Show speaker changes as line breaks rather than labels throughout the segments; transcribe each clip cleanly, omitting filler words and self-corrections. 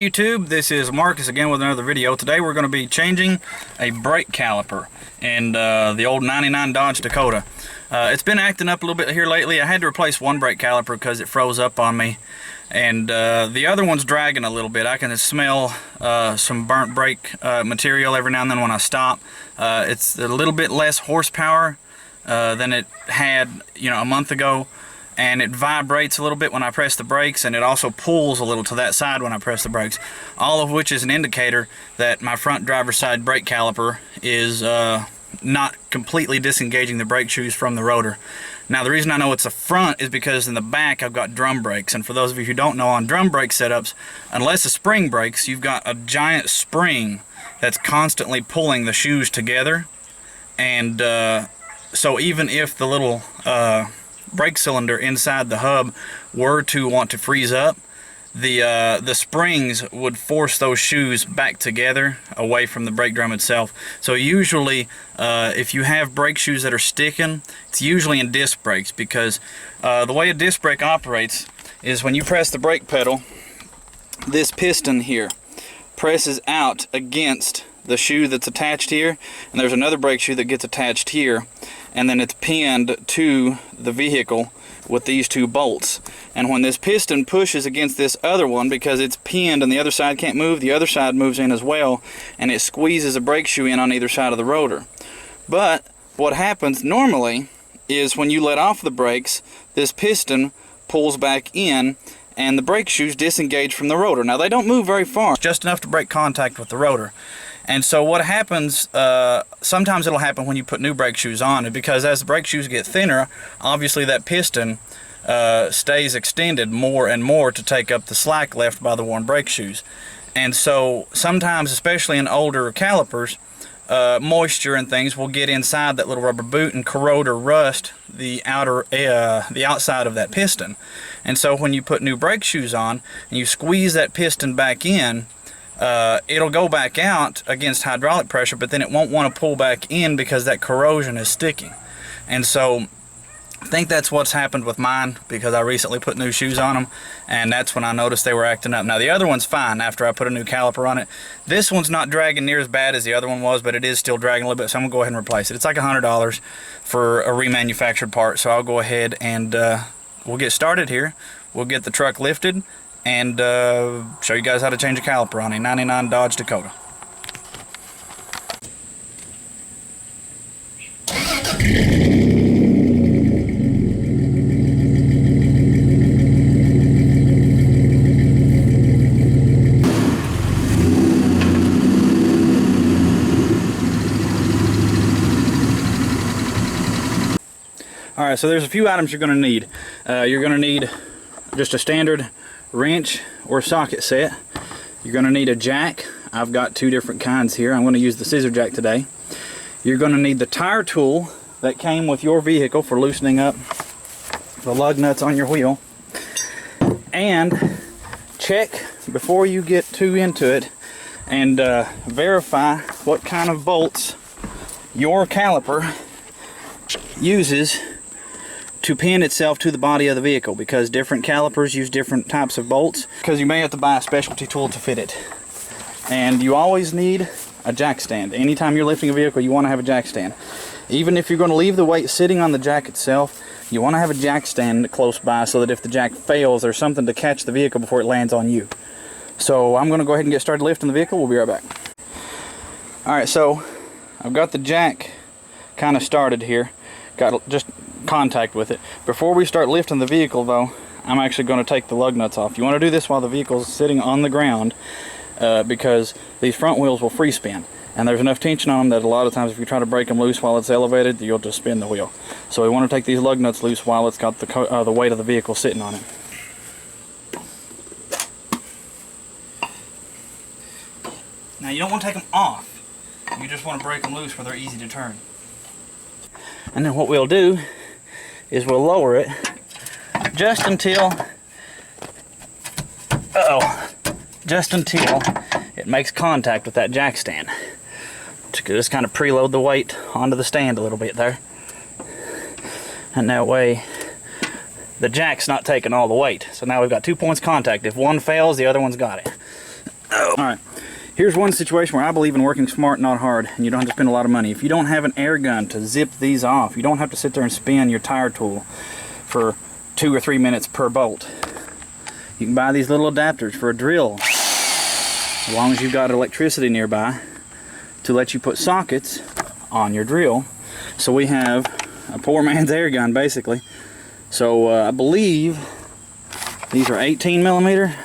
YouTube, this is Marcus again with another video. Today we're going to be changing a brake caliper in the old 99 Dodge Dakota. It's been acting up a little bit here lately. I had to replace one brake caliper because it froze up on me, and the other one's dragging a little bit. I can smell some burnt brake material every now and then when I stop. It's a little bit less horsepower than it had, a month ago. And it vibrates a little bit when I press the brakes, and it also pulls a little to that side when I press the brakes, all of which is an indicator that my front driver's side brake caliper is not completely disengaging the brake shoes from the rotor. Now, the reason I know it's the front is because in the back I've got drum brakes, and for those of you who don't know, on drum brake setups, unless the spring brakes, you've got a giant spring that's constantly pulling the shoes together, and so even if the little brake cylinder inside the hub were to want to freeze up, the springs would force those shoes back together away from the brake drum itself. So usually if you have brake shoes that are sticking, it's usually in disc brakes, because the way a disc brake operates is when you press the brake pedal, this piston here presses out against the shoe that's attached here, and there's another brake shoe that gets attached here, and then it's pinned to the vehicle with these two bolts. And when this piston pushes against this other one, because it's pinned and the other side can't move, the other side moves in as well, and it squeezes a brake shoe in on either side of the rotor. But what happens normally is when you let off the brakes, this piston pulls back in and the brake shoes disengage from the rotor. Now, they don't move very far, just enough to break contact with the rotor. And so what happens, sometimes it'll happen when you put new brake shoes on, because as the brake shoes get thinner, obviously that piston stays extended more and more to take up the slack left by the worn brake shoes. And so sometimes, especially in older calipers, moisture and things will get inside that little rubber boot and corrode or rust the outside of that piston. And so when you put new brake shoes on and you squeeze that piston back in, it'll go back out against hydraulic pressure, but then it won't want to pull back in because that corrosion is sticking. And so I think that's what's happened with mine, because I recently put new shoes on them, and that's when I noticed they were acting up. Now, the other one's fine after I put a new caliper on it. This one's not dragging near as bad as the other one was, but it is still dragging a little bit, so I'm going to go ahead and replace it. It's like $100 for a remanufactured part, so I'll go ahead and we'll get started here. We'll get the truck lifted and show you guys how to change a caliper on a 99 Dodge Dakota. Alright, so there's a few items you're going to need. You're going to need just a standard wrench or socket set. You're going to need a jack. I've got two different kinds here. I'm going to use the scissor jack today. You're going to need the tire tool that came with your vehicle for loosening up the lug nuts on your wheel. And check before you get too into it and verify what kind of bolts your caliper uses to pin itself to the body of the vehicle, because different calipers use different types of bolts, because you may have to buy a specialty tool to fit it. And you always need a jack stand. Anytime you're lifting a vehicle, you want to have a jack stand. Even if you're going to leave the weight sitting on the jack itself, you want to have a jack stand close by, so that if the jack fails, there's something to catch the vehicle before it lands on you. So I'm going to go ahead and get started lifting the vehicle. We'll be right back. Alright, so I've got the jack kind of started here. Got just contact with it. Before we start lifting the vehicle, though, I'm actually going to take the lug nuts off. You want to do this while the vehicle is sitting on the ground, because these front wheels will free spin, and there's enough tension on them that a lot of times if you try to break them loose while it's elevated, you'll just spin the wheel. So we want to take these lug nuts loose while it's got the weight of the vehicle sitting on it. Now, you don't want to take them off. You just want to break them loose where they're easy to turn. And then what we'll do is we'll lower it just until it makes contact with that jack stand. Just kind of preload the weight onto the stand a little bit there. And that way the jack's not taking all the weight. So now we've got 2 points of contact. If one fails, the other one's got it. Oh. All right. Here's one situation where I believe in working smart, not hard, and you don't have to spend a lot of money. If you don't have an air gun to zip these off, you don't have to sit there and spin your tire tool for 2 or 3 minutes per bolt. You can buy these little adapters for a drill, as long as you've got electricity nearby, to let you put sockets on your drill. So we have a poor man's air gun, basically. So I believe these are 18 millimeter.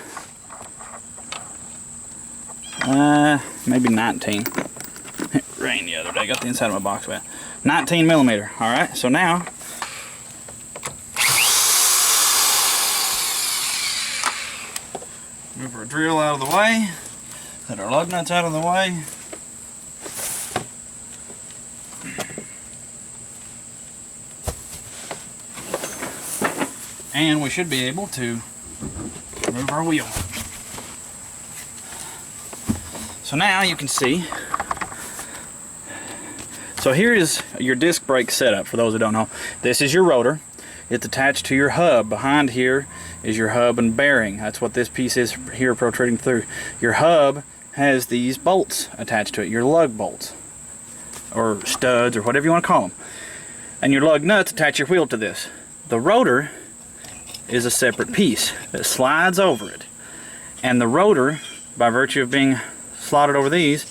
Maybe 19. It rained the other day. Got the inside of my box wet. 19 millimeter. All right. So now, move our drill out of the way. Get our lug nuts out of the way. And we should be able to remove our wheel. So now you can see, so here is your disc brake setup for those who don't know. This is your rotor. It's attached to your hub. Behind here is your hub and bearing. That's what this piece is here protruding through. Your hub has these bolts attached to it, your lug bolts, or studs, or whatever you want to call them. And your lug nuts attach your wheel to this. The rotor is a separate piece that slides over it. And the rotor, by virtue of being slotted over these,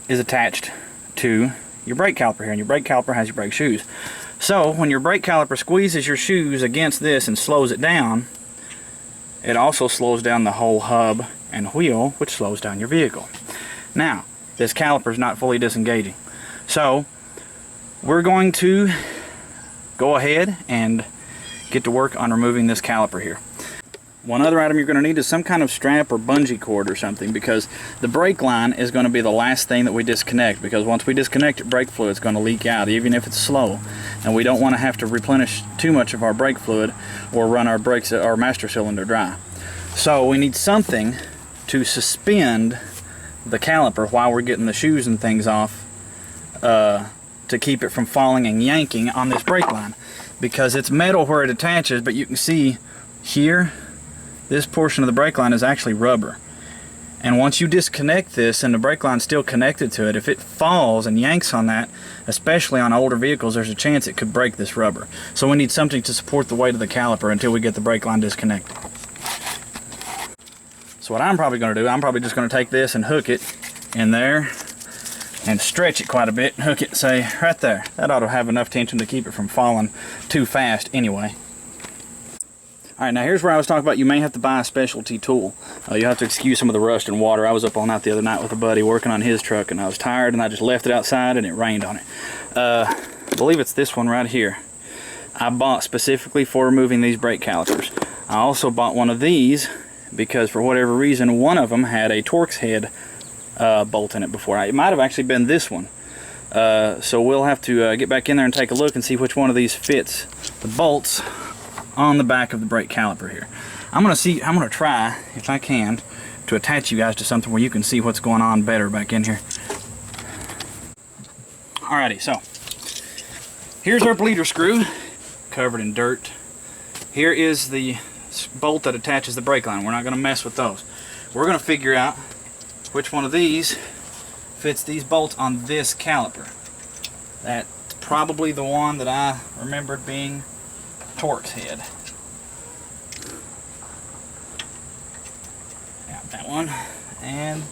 is attached to your brake caliper here, and your brake caliper has your brake shoes. So when your brake caliper squeezes your shoes against this and slows it down, it also slows down the whole hub and wheel, which slows down your vehicle. Now, this caliper is not fully disengaging, so we're going to go ahead and get to work on removing this caliper here. One other item you're going to need is some kind of strap or bungee cord or something, because the brake line is going to be the last thing that we disconnect, because once we disconnect it, brake fluid is going to leak out, even if it's slow, and we don't want to have to replenish too much of our brake fluid or run our brakes, our master cylinder dry. So we need something to suspend the caliper while we're getting the shoes and things off, to keep it from falling and yanking on this brake line, because it's metal where it attaches, but you can see here this portion of the brake line is actually rubber. And once you disconnect this and the brake line's still connected to it, if it falls and yanks on that, especially on older vehicles, there's a chance it could break this rubber. So we need something to support the weight of the caliper until we get the brake line disconnected. So what I'm probably going to do, I'm probably just going to take this and hook it in there and stretch it quite a bit, hook it, say, right there. That ought to have enough tension to keep it from falling too fast anyway. Alright, now here's where I was talking about you may have to buy a specialty tool. You have to excuse some of the rust and water. I was up all night the other night with a buddy working on his truck, and I was tired, and I just left it outside and it rained on it. I believe it's this one right here. I bought specifically for removing these brake calipers. I also bought one of these because for whatever reason one of them had a Torx head bolt in it before. It might have actually been this one. So we'll have to get back in there and take a look and see which one of these fits the bolts on the back of the brake caliper here. I'm gonna try, if I can, to attach you guys to something where you can see what's going on better back in here. Alrighty, so here's our bleeder screw covered in dirt. Here is the bolt that attaches the brake line. We're not gonna mess with those. We're gonna figure out which one of these fits these bolts on this caliper. That's probably the one that I remembered being Torx head. Got that one, and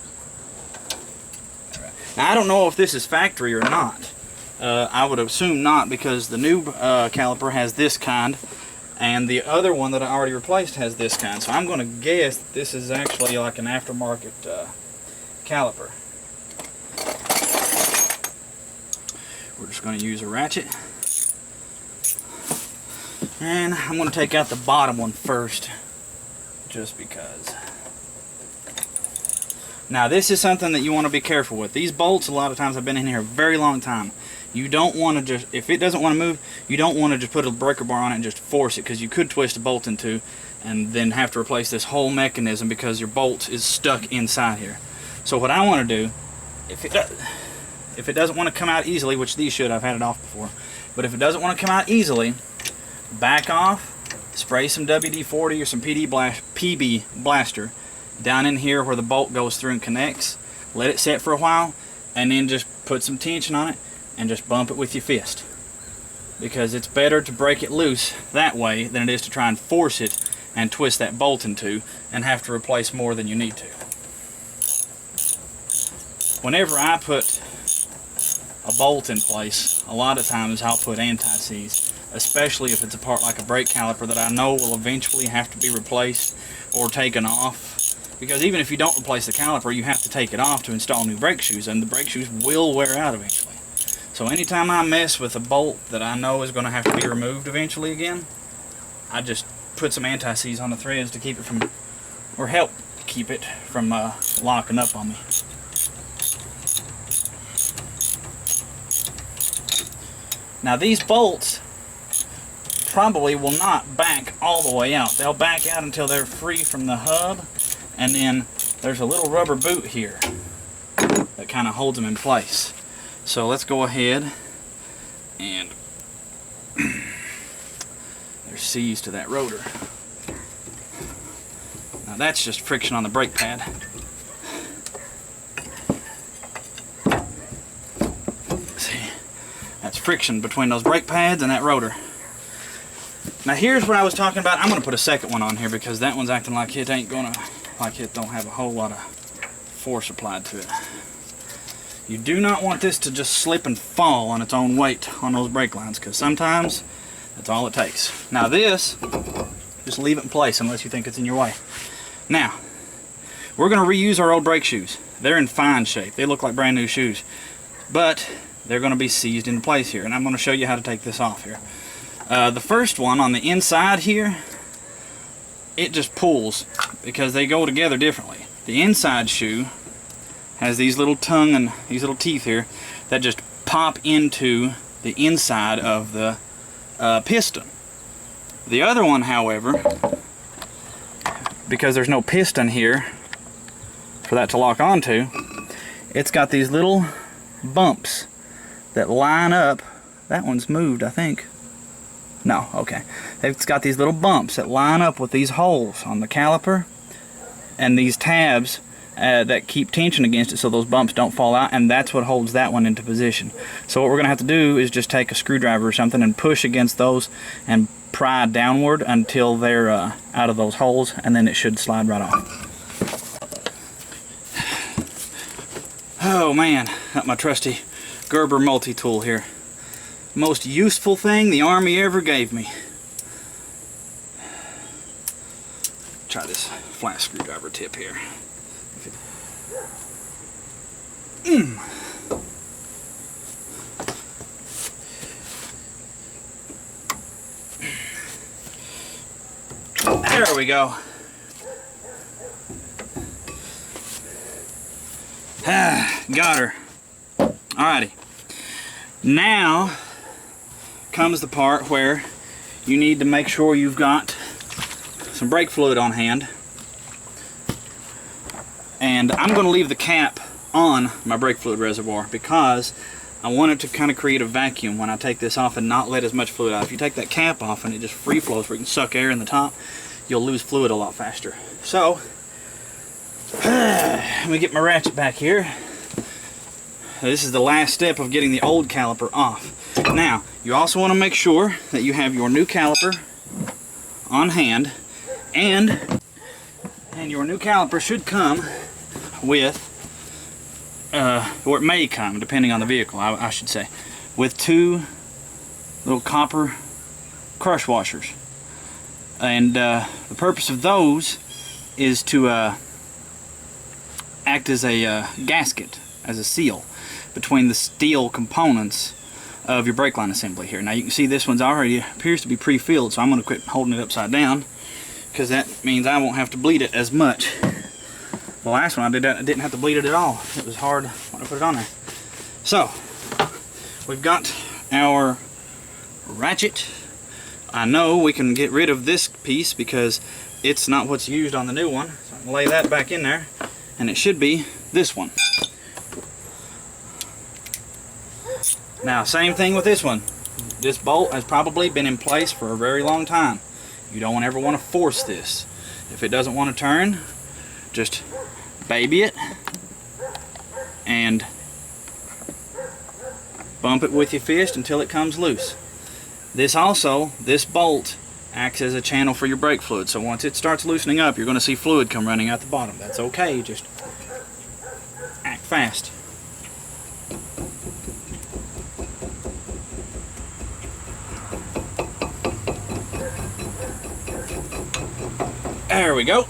now I don't know if this is factory or not. I would assume not, because the new caliper has this kind, and the other one that I already replaced has this kind. So I'm going to guess that this is actually like an aftermarket caliper. We're just going to use a ratchet. And I'm going to take out the bottom one first, just because. Now this is something that you want to be careful with. These bolts, a lot of times, have been in here a very long time. You don't want to just, if it doesn't want to move, you don't want to just put a breaker bar on it and just force it, because you could twist a bolt in two and then have to replace this whole mechanism because your bolt is stuck inside here. So what I want to do, if it doesn't want to come out easily, which these should, I've had it off before, but if it doesn't want to come out easily, back off, spray some WD-40 or some PB blaster, down in here where the bolt goes through and connects. Let it set for a while, and then just put some tension on it and just bump it with your fist, because it's better to break it loose that way than it is to try and force it and twist that bolt in two and have to replace more than you need to. Whenever I put a bolt in place, a lot of times I'll put anti-seize, especially if it's a part like a brake caliper that I know will eventually have to be replaced or taken off. Because even if you don't replace the caliper, you have to take it off to install new brake shoes, and the brake shoes will wear out eventually. So anytime I mess with a bolt that I know is going to have to be removed eventually again, I just put some anti-seize on the threads to keep it from, or help keep it from locking up on me. Now these bolts probably will not back all the way out. They'll back out until they're free from the hub, and then there's a little rubber boot here that kind of holds them in place. So let's go ahead and there's seize to that rotor. Now that's just friction on the brake pad. See, that's friction between those brake pads and that rotor. Now here's what I was talking about. I'm going to put a second one on here because that one's acting like it ain't gonna, like it don't have a whole lot of force applied to it. You do not want this to just slip and fall on its own weight on those brake lines, because sometimes that's all it takes. Now this, just leave it in place unless you think it's in your way. Now, we're going to reuse our old brake shoes. They're in fine shape. They look like brand new shoes, but they're going to be seized into place here, and I'm going to show you how to take this off here. The first one on the inside here, it just pulls because they go together differently. The inside shoe has these little tongue and these little teeth here that just pop into the inside of the piston. The other one, however, because there's no piston here for that to lock onto, it's got these little bumps that line up. That one's moved, I think. No, okay. It's got these little bumps that line up with these holes on the caliper and these tabs that keep tension against it so those bumps don't fall out, and that's what holds that one into position. So what we're going to have to do is just take a screwdriver or something and push against those and pry downward until they're out of those holes, and then it should slide right off. Oh man, got my trusty Gerber multi-tool here. Most useful thing the Army ever gave me. Try this flat screwdriver tip here. There we go. Got her. Alrighty. Now comes the part where you need to make sure you've got some brake fluid on hand. And I'm going to leave the cap on my brake fluid reservoir because I want it to kind of create a vacuum when I take this off and not let as much fluid out. If you take that cap off and it just free flows where you can suck air in the top, you'll lose fluid a lot faster. So, let me get my ratchet back here. This is the last step of getting the old caliper off. Now, you also want to make sure that you have your new caliper on hand, and your new caliper should come with, or it may come, depending on the vehicle, I should say, with two little copper crush washers. And the purpose of those is to act as a gasket, as a seal, between the steel components of your brake line assembly here. Now you can see this one's already appears to be pre-filled, so I'm going to quit holding it upside down because that means I won't have to bleed it as much. The last one I did that, I didn't have to bleed it at all. It was hard when I put it on there. So we've got our ratchet. I know we can get rid of this piece because it's not what's used on the new one. So I can lay that back in there, and it should be this one. Now, same thing with this one. This bolt has probably been in place for a very long time. You don't ever want to force this. If it doesn't want to turn, just baby it and bump it with your fist until it comes loose. This bolt acts as a channel for your brake fluid, so once it starts loosening up, you're going to see fluid come running out the bottom. That's okay, just act fast. There we go.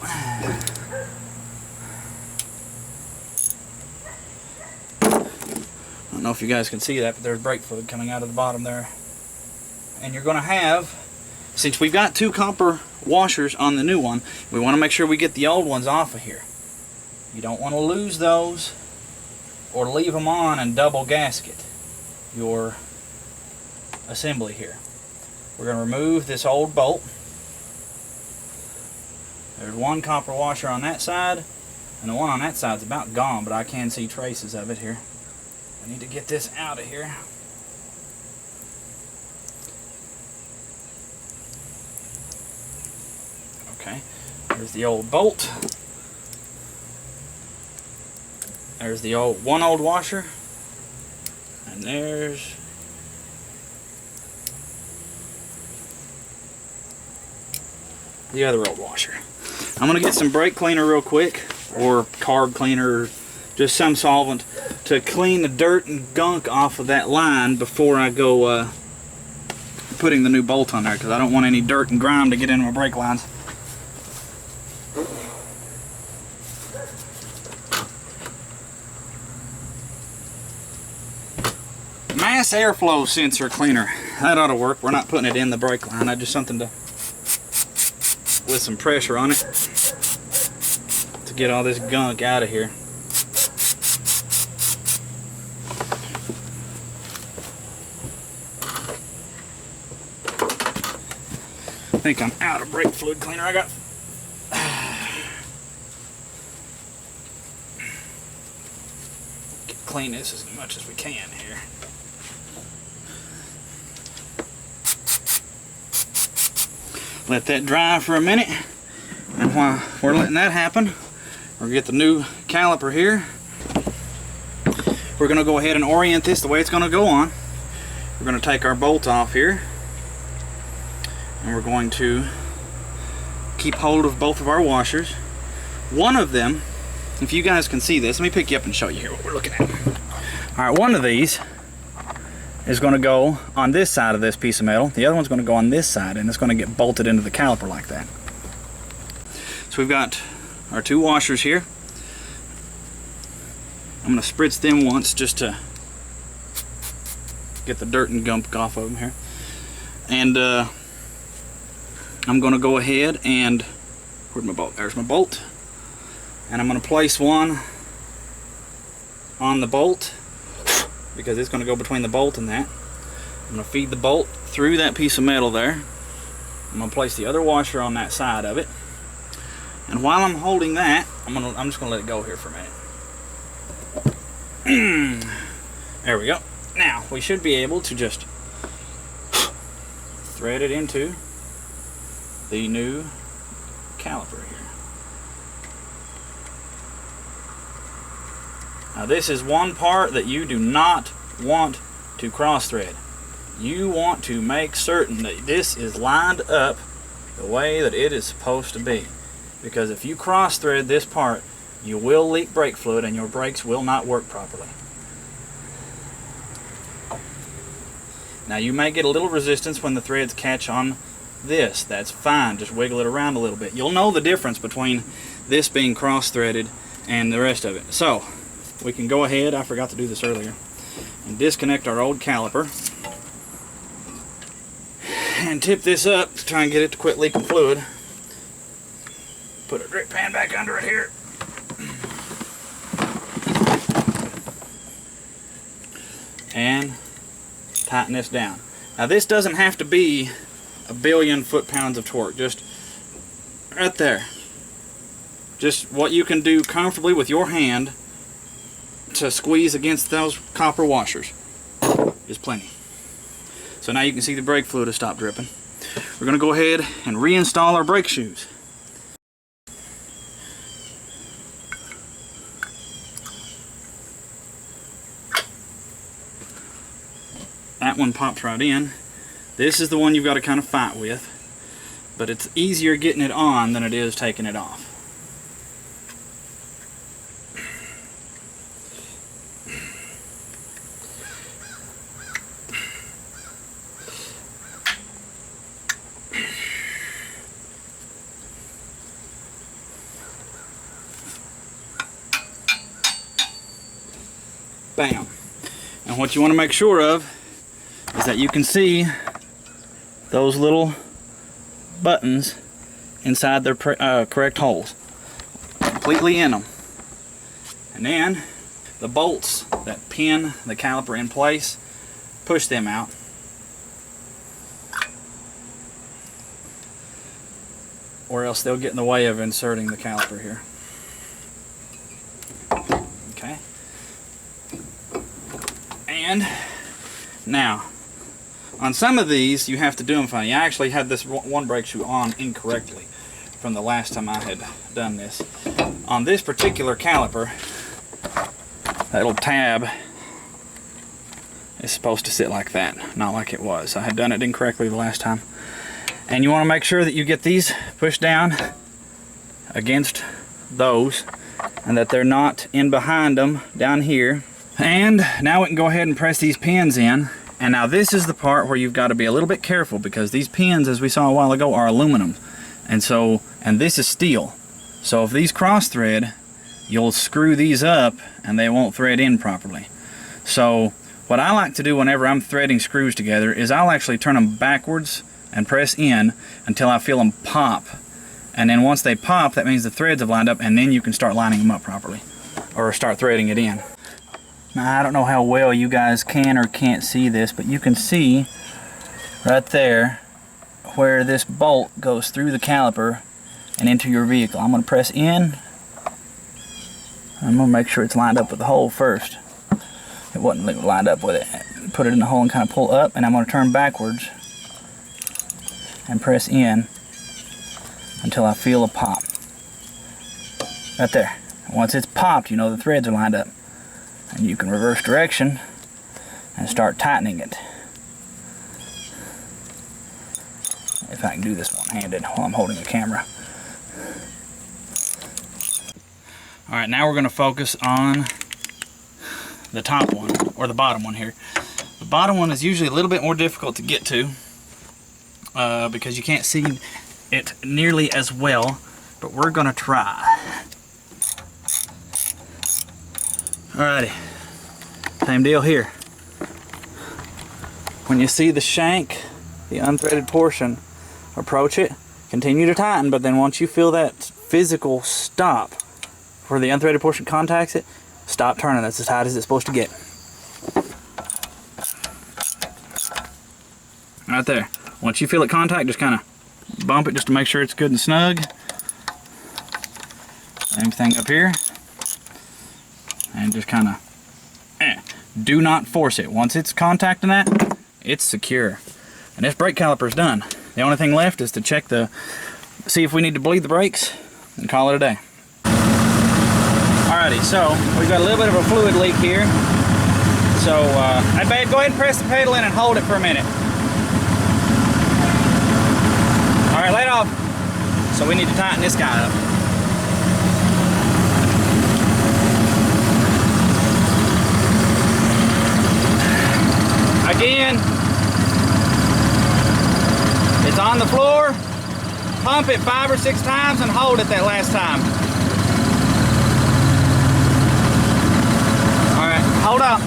I don't know if you guys can see that, but there's brake fluid coming out of the bottom there. And you're going to have, since we've got 2 copper washers on the new one, we want to make sure we get the old ones off of here. You don't want to lose those or leave them on and double gasket your assembly here. We're going to remove this old bolt. There's 1 copper washer on that side, and the one on that side's about gone, but I can see traces of it here. I need to get this out of here. Okay, there's the old bolt. There's the one old washer, and there's the other old washer. I'm going to get some brake cleaner real quick, or carb cleaner, just some solvent, to clean the dirt and gunk off of that line before I go putting the new bolt on there, because I don't want any dirt and grime to get into my brake lines. Mass airflow sensor cleaner. That ought to work. We're not putting it in the brake line. That's just something to, with some pressure on it, to get all this gunk out of here. I think I'm out of brake fluid cleaner. I got clean this as much as we can here. Let that dry for a minute, and while we're letting that happen, we're going to get the new caliper here. We're going to go ahead and orient this the way it's going to go on. We're going to take our bolt off here, and we're going to keep hold of both of our washers. One of them, if you guys can see this, let me pick you up and show you here what we're looking at. Alright, one of these is going to go on this side of this piece of metal. The other one's going to go on this side, and it's going to get bolted into the caliper like that. So we've got our 2 washers here. I'm going to spritz them once just to get the dirt and gunk off of them here. And I'm going to go ahead and, where's my bolt? There's my bolt. And I'm going to place one on the bolt, because it's going to go between the bolt and that. I'm going to feed the bolt through that piece of metal there. I'm going to place the other washer on that side of it. And while I'm holding that, I'm just going to let it go here for a minute. There we go. Now, we should be able to just thread it into the new caliper here. Now this is one part that you do not want to cross thread. You want to make certain that this is lined up the way that it is supposed to be. Because if you cross thread this part, you will leak brake fluid and your brakes will not work properly. Now you may get a little resistance when the threads catch on this. That's fine, just wiggle it around a little bit. You'll know the difference between this being cross threaded and the rest of it. So we can go ahead, I forgot to do this earlier, and disconnect our old caliper and tip this up to try and get it to quit leaking fluid. Put a drip pan back under it here. And tighten this down. Now this doesn't have to be a billion foot-pounds of torque, just right there. Just what you can do comfortably with your hand to squeeze against those copper washers is plenty. So now you can see the brake fluid has stopped dripping. We're going to go ahead and reinstall our brake shoes. That one pops right in. This is the one you've got to kind of fight with, but it's easier getting it on than it is taking it off. Bam. And what you want to make sure of is that you can see those little buttons inside their correct holes, completely in them. And then the bolts that pin the caliper in place, push them out. Or else they'll get in the way of inserting the caliper here. Okay. And now, on some of these, you have to do them funny. I actually had this one brake shoe on incorrectly from the last time I had done this. On this particular caliper, that little tab is supposed to sit like that, not like it was. I had done it incorrectly the last time. And you want to make sure that you get these pushed down against those and that they're not in behind them down here. And now we can go ahead and press these pins in. And now this is the part where you've got to be a little bit careful, because these pins, as we saw a while ago, are aluminum. And this is steel. So if these cross thread, you'll screw these up and they won't thread in properly. So what I like to do whenever I'm threading screws together is I'll actually turn them backwards and press in until I feel them pop. And then once they pop, that means the threads have lined up, and then you can start lining them up properly, or start threading it in. Now, I don't know how well you guys can or can't see this, but you can see right there where this bolt goes through the caliper and into your vehicle. I'm going to press in. I'm going to make sure it's lined up with the hole first. It wasn't lined up with it. Put it in the hole and kind of pull up, and I'm going to turn backwards and press in until I feel a pop. Right there. Once it's popped, you know the threads are lined up. And you can reverse direction and start tightening it. If I can do this one-handed while I'm holding the camera. Alright, now we're going to focus on the top one, or the bottom one here. The bottom one is usually a little bit more difficult to get to because you can't see it nearly as well, but we're going to try. Alrighty, same deal here. When you see the shank, the unthreaded portion, approach it, continue to tighten, but then once you feel that physical stop where the unthreaded portion contacts it, stop turning. That's as tight as it's supposed to get. Right there. Once you feel it contact, just kind of bump it just to make sure it's good and snug. Same thing up here. And just kind of do not force it. Once it's contacting that, it's secure. And this brake caliper is done. The only thing left is to check see if we need to bleed the brakes and call it a day. Alrighty, so we've got a little bit of a fluid leak here. So I'd go ahead and press the pedal in and hold it for a minute. Alright, let off. So we need to tighten this guy up. Again, it's on the floor. Pump it 5 or 6 times and hold it that last time. All right, hold up.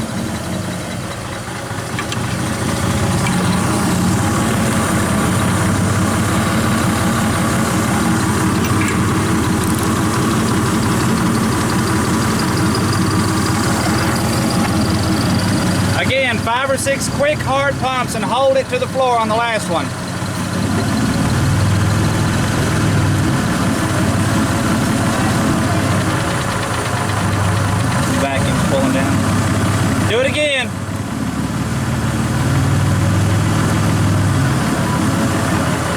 Again, 5 or 6 quick hard pumps and hold it to the floor on the last one. Vacuum's pulling down. Do it again.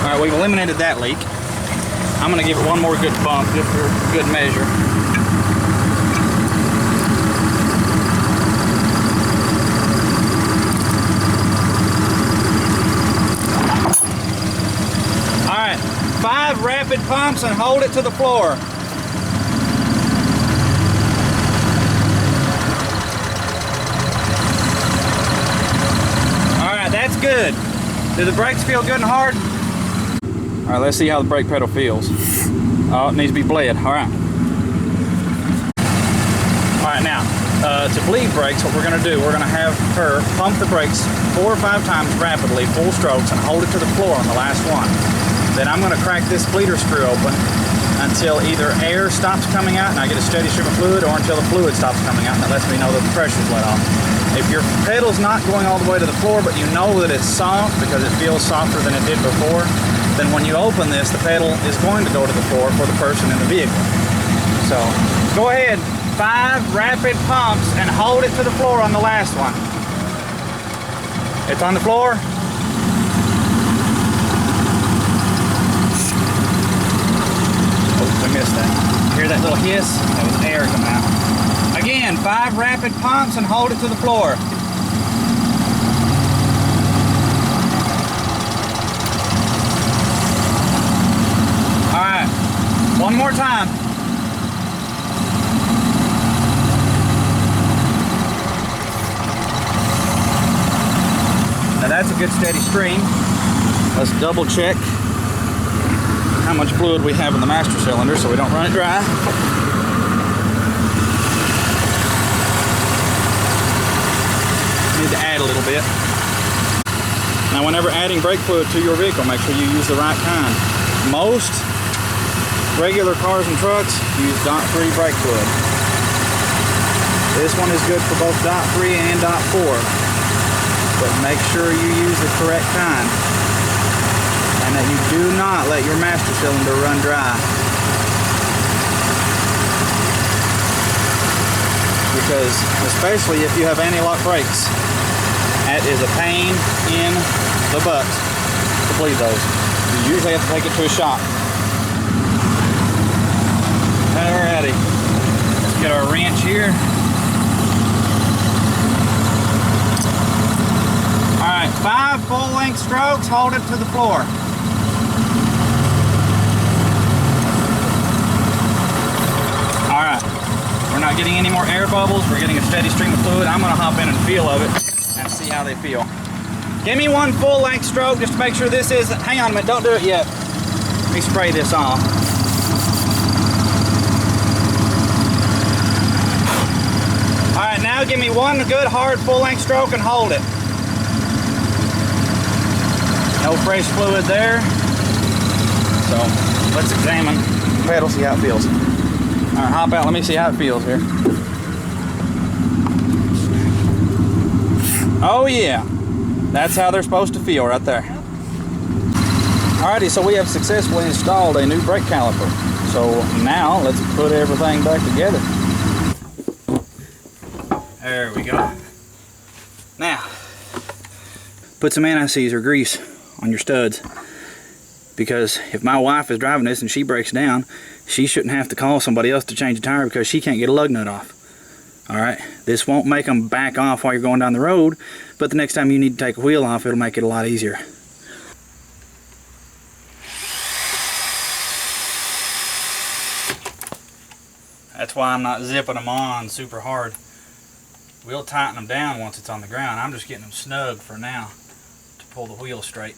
Alright, we've eliminated that leak. I'm going to give it one more good bump just for good measure. rapid pumps and hold it to the floor. Alright, that's good. Do the brakes feel good and hard? Alright, let's see how the brake pedal feels. Oh, it needs to be bled. Alright. Alright, now, to bleed brakes, what we're going to do, we're going to have her pump the brakes 4 or 5 times rapidly, full strokes, and hold it to the floor on the last one. Then I'm going to crack this bleeder screw open until either air stops coming out and I get a steady stream of fluid, or until the fluid stops coming out and that lets me know that the pressure's let off. If your pedal's not going all the way to the floor, but you know that it's soft because it feels softer than it did before, then when you open this, the pedal is going to go to the floor for the person in the vehicle. So, go ahead. 5 rapid pumps and hold it to the floor on the last one. It's on the floor. Oops, I missed that. Hear that little hiss? That was air coming out. Again, 5 rapid pumps and hold it to the floor. Alright, one more time. Now that's a good steady stream. Let's double check how much fluid we have in the master cylinder so we don't run it dry. Need to add a little bit. Now whenever adding brake fluid to your vehicle, make sure you use the right kind. Most regular cars and trucks use DOT 3 brake fluid. This one is good for both DOT 3 and DOT 4. But make sure you use the correct kind and that you do not let your master cylinder run dry, because especially if you have anti-lock brakes, that is a pain in the butt to bleed those. You usually have to take it to a shop. Alrighty, let's get our wrench here. Alright, 5 full-length strokes, hold it to the floor. Alright, we're not getting any more air bubbles, we're getting a steady stream of fluid. I'm going to hop in and feel of it and see how they feel. Give me 1 full-length stroke just to make sure this is, hang on a minute, don't do it yet. Let me spray this off. Alright, now give me 1 good hard full-length stroke and hold it. No fresh fluid there. So let's examine the pedal, see how it feels. Alright, hop out, let me see how it feels here. Oh yeah, that's how they're supposed to feel right there. Alrighty, so we have successfully installed a new brake caliper. So now let's put everything back together. There we go. Now, put some anti-seize or grease on your studs, because if my wife is driving this and she breaks down, she shouldn't have to call somebody else to change the tire because she can't get a lug nut off. Alright, this won't make them back off while you're going down the road, but the next time you need to take a wheel off, it'll make it a lot easier. That's why I'm not zipping them on super hard. We'll tighten them down once it's on the ground. I'm just getting them snug for now to pull the wheel straight.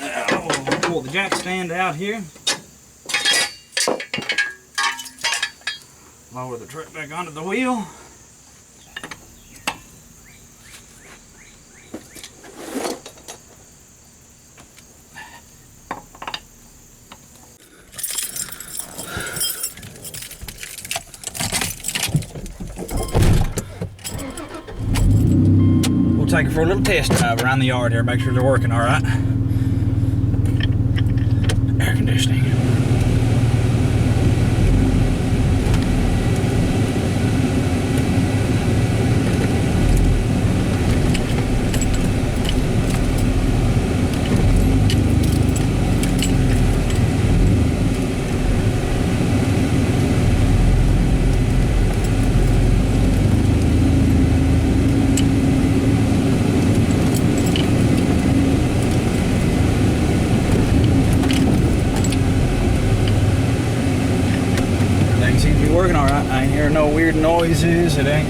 We'll pull the jack stand out here. Lower the truck back onto the wheel. We'll take it for a little test drive around the yard here, make sure they're working all right. Air conditioning. hear no weird noises. It ain't.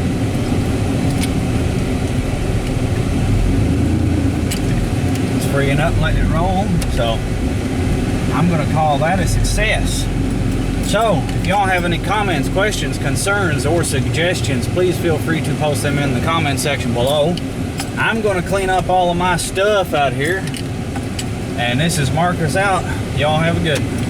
It's freeing up, letting it roll. So I'm gonna call that a success. So if y'all have any comments, questions, concerns, or suggestions, please feel free to post them in the comment section below. I'm gonna clean up all of my stuff out here. And this is Marcus out. Y'all have a good one.